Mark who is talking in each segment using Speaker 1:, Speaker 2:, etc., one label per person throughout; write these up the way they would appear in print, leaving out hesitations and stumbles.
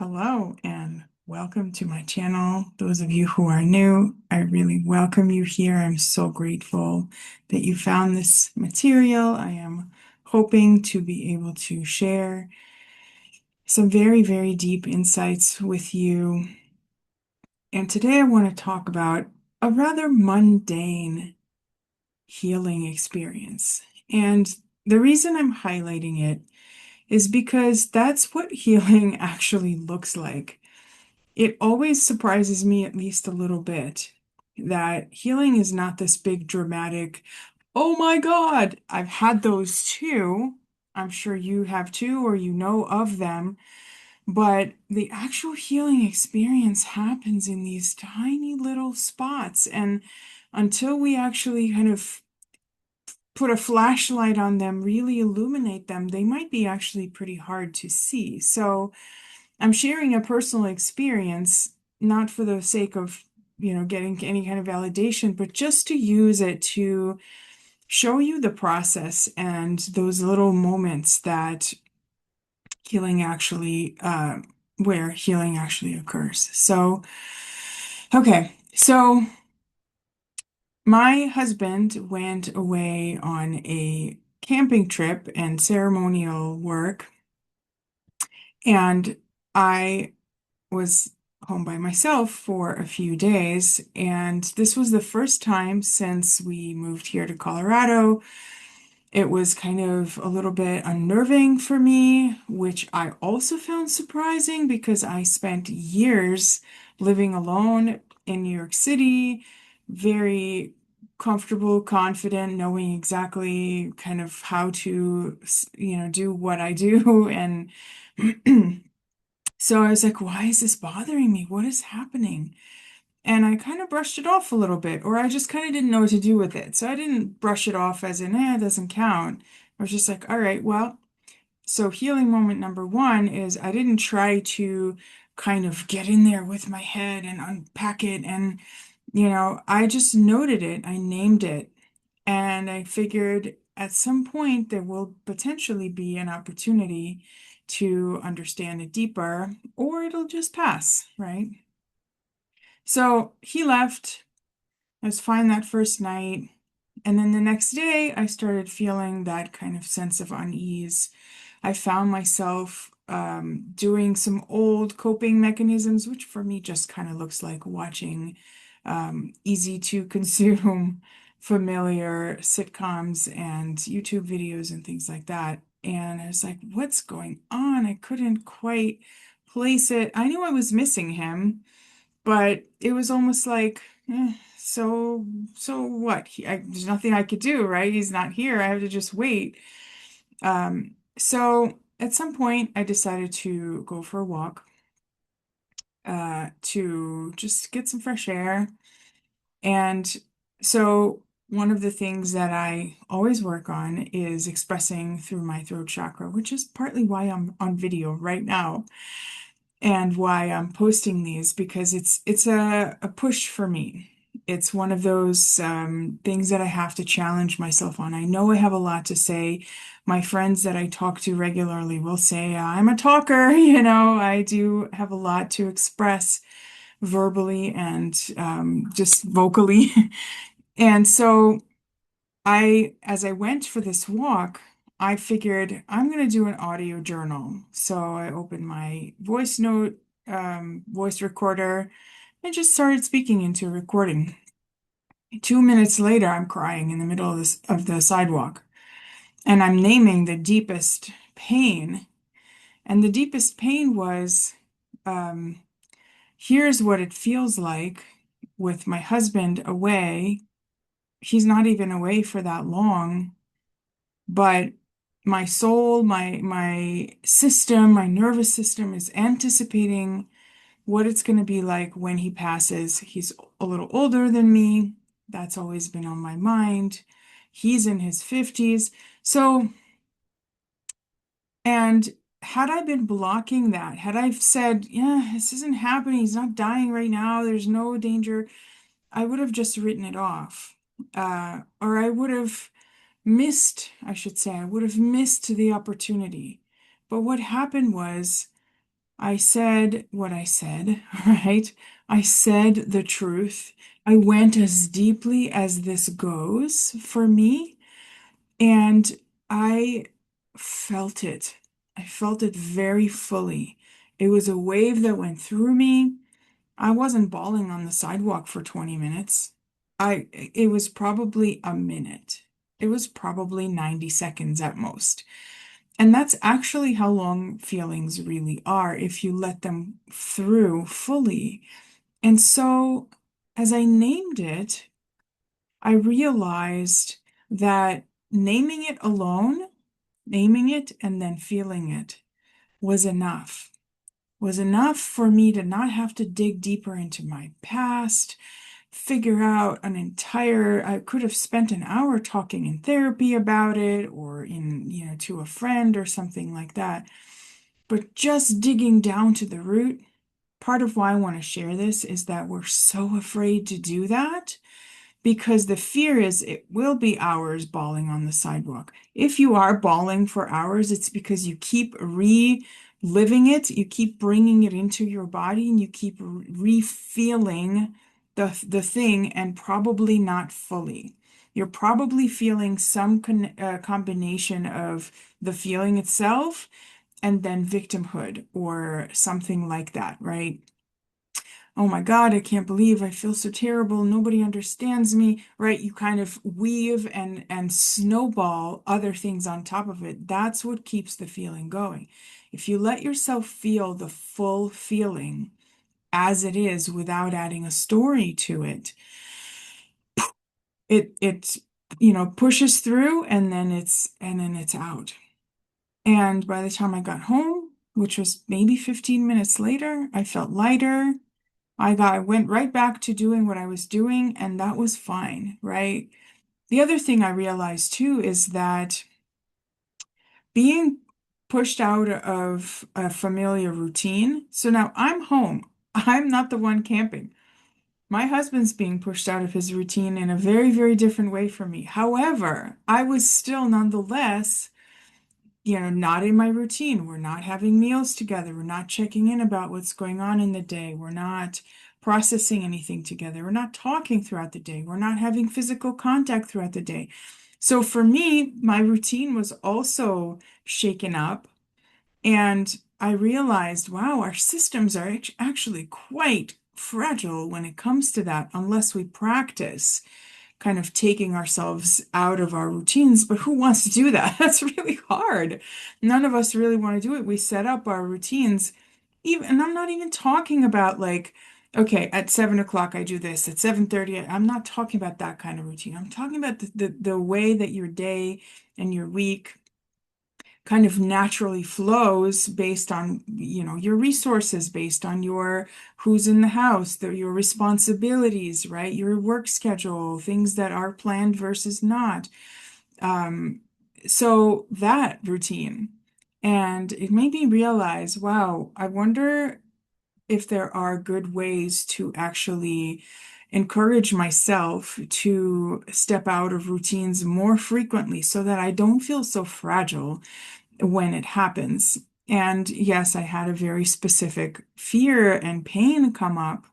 Speaker 1: Hello and welcome to my channel. Those of you who are new, I really welcome you here. I'm so grateful that you found this material. I am hoping to be able to share some very, very deep insights with you. And today I want to talk about a rather mundane healing experience. And the reason I'm highlighting it is because that's what healing actually looks like. It always surprises me, at least a little bit, that healing is not this big dramatic, oh my God, I've had those too. I'm sure you have too, or you know of them. But the actual healing experience happens in these tiny little spots. And until we actually kind of put a flashlight on them, really illuminate them, they might be actually pretty hard to see. So, I'm sharing a personal experience, not for the sake of, getting any kind of validation, but just to use it to show you the process and those little moments that healing actually, where healing actually occurs. So my husband went away on a camping trip and ceremonial work, and I was home by myself for a few days, and this was the first time since we moved here to Colorado. It was kind of a little bit unnerving for me, which I also found surprising because I spent years living alone in New York City, very comfortable, confident, knowing exactly kind of how to, do what I do. And so I was like, why is this bothering me? What is happening? And I kind of brushed it off a little bit, or I just kind of didn't know what to do with it. So I didn't brush it off as in, it doesn't count. I was just like, all right, well, so healing moment number one is I didn't try to kind of get in there with my head and unpack it. And, I just noted it, I named it, and I figured at some point there will potentially be an opportunity to understand it deeper, or it'll just pass, right? So he left. I was fine that first night. And then the next day, I started feeling that kind of sense of unease. I found myself doing some old coping mechanisms, which for me just kind of looks like watching easy to consume familiar sitcoms and YouTube videos and things like that. And I was like, what's going on? I couldn't quite place it. I knew I was missing him, but it was almost like, so what? There's nothing I could do, right? He's not here. I have to just wait. So at some point, I decided to go for a walk, to just get some fresh air. And so one of the things that I always work on is expressing through my throat chakra, which is partly why I'm on video right now and why I'm posting these, because it's a push for me. It's one of those things that I have to challenge myself on. I know I have a lot to say. My friends that I talk to regularly will say, I'm a talker, I do have a lot to express verbally and just vocally. And so as I went for this walk, I figured I'm going to do an audio journal. So I opened my voice note, voice recorder, and just started speaking into a recording. 2 minutes later, I'm crying in the middle of the sidewalk, and I'm naming the deepest pain. And the deepest pain was, um, here's what it feels like with my husband away. He's not even away for that long. But my soul, my system, my nervous system is anticipating what it's going to be like when he passes. He's a little older than me. That's always been on my mind. He's in his 50s. So, and had I been blocking that, had I said, yeah, this isn't happening, he's not dying right now, there's no danger, I would have just written it off. Or I would have missed, I should say, I would have missed the opportunity. But what happened was I said what I said, right? I said the truth. I went as deeply as this goes for me, and I felt it. I felt it very fully. It was a wave that went through me. I wasn't bawling on the sidewalk for 20 minutes. It was probably a minute. It was probably 90 seconds at most. And that's actually how long feelings really are if you let them through fully. And so, as I named it, I realized that naming it alone, naming it and then feeling it was enough, was enough for me to not have to dig deeper into my past, figure out I could have spent an hour talking in therapy about it or to a friend or something like that. But just digging down to the root, part of why I want to share this is that we're so afraid to do that because the fear is it will be hours bawling on the sidewalk. If you are bawling for hours, it's because you keep reliving it, you keep bringing it into your body, and you keep re-feeling the thing, and probably not fully. You're probably feeling some combination of the feeling itself and then victimhood or something like that, right? Oh my God, I can't believe I feel so terrible. Nobody understands me, right? You kind of weave and snowball other things on top of it. That's what keeps the feeling going. If you let yourself feel the full feeling as it is without adding a story to it, it pushes through and then it's out. And by the time I got home, which was maybe 15 minutes later, I felt lighter. I went right back to doing what I was doing, and that was fine, right? The other thing I realized too is that being pushed out of a familiar routine. So now I'm home. I'm not the one camping. My husband's being pushed out of his routine in a very, very different way for me. However, I was still nonetheless not in my routine. We're not having meals together. We're not checking in about what's going on in the day. We're not processing anything together. We're not talking throughout the day. We're not having physical contact throughout the day. So for me, my routine was also shaken up. And I realized, wow, our systems are actually quite fragile when it comes to that, unless we practice kind of taking ourselves out of our routines. But who wants to do that? That's really hard. None of us really want to do it. We set up our routines, even, and I'm not even talking about like, okay, at 7 o'clock I do this, at 7:30, I'm not talking about that kind of routine. I'm talking about the way that your day and your week kind of naturally flows based on, your resources, based on your who's in the house, your responsibilities, right? Your work schedule, things that are planned versus not. Um, so that routine. And it made me realize, wow, I wonder if there are good ways to actually encourage myself to step out of routines more frequently so that I don't feel so fragile when it happens. And yes, I had a very specific fear and pain come up,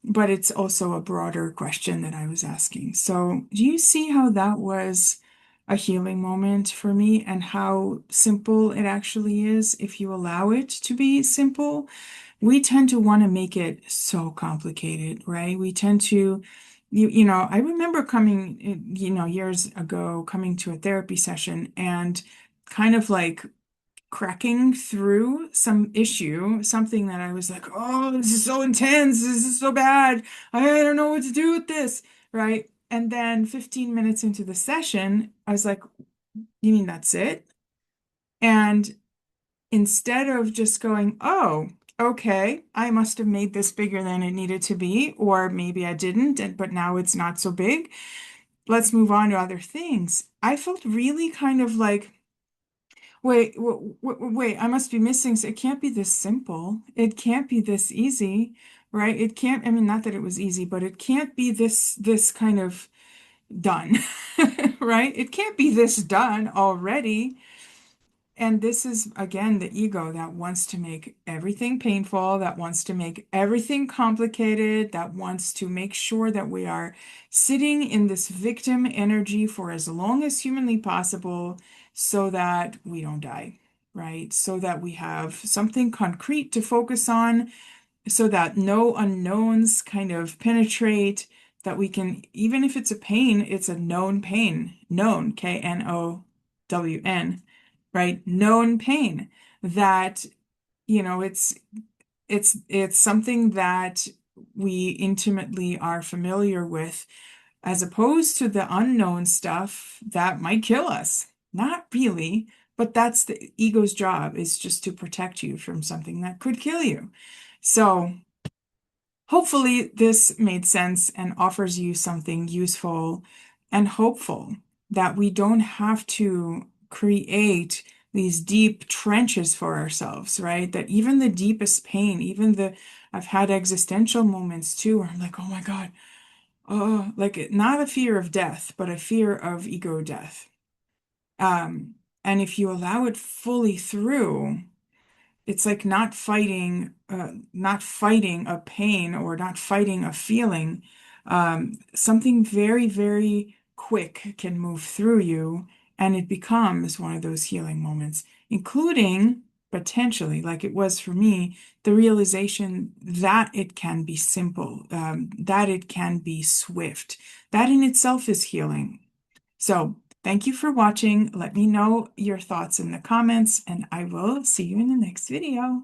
Speaker 1: but it's also a broader question that I was asking. So, do you see how that was a healing moment for me and how simple it actually is if you allow it to be simple? We tend to want to make it so complicated, right? We tend to, I remember coming, years ago, coming to a therapy session and kind of like cracking through some issue, something that I was like, oh, this is so intense. This is so bad. I don't know what to do with this, right? And then 15 minutes into the session, I was like, you mean that's it? And instead of just going, oh, okay, I must have made this bigger than it needed to be, or maybe I didn't, but now it's not so big. Let's move on to other things. I felt really kind of like, wait, I must be missing. It can't be this simple. It can't be this easy, right? It can't, I mean, not that it was easy, but it can't be this kind of done, right? It can't be this done already. And this is, again, the ego that wants to make everything painful, that wants to make everything complicated, that wants to make sure that we are sitting in this victim energy for as long as humanly possible so that we don't die, right? So that we have something concrete to focus on, so that no unknowns kind of penetrate, that we can, even if it's a pain, it's a known pain, known, Known, right? Known pain that, it's something that we intimately are familiar with, as opposed to the unknown stuff that might kill us. Not really, but that's the ego's job, is just to protect you from something that could kill you. So hopefully, this made sense and offers you something useful and hopeful, that we don't have to create these deep trenches for ourselves, right? That even the deepest pain, I've had existential moments too, where I'm like, oh my God, oh, like not a fear of death, but a fear of ego death. And if you allow it fully through, it's like not fighting a pain or not fighting a feeling. Something very, very quick can move through you, and it becomes one of those healing moments, including potentially, like it was for me, the realization that it can be simple, that it can be swift. That in itself is healing. So, thank you for watching. Let me know your thoughts in the comments, and I will see you in the next video.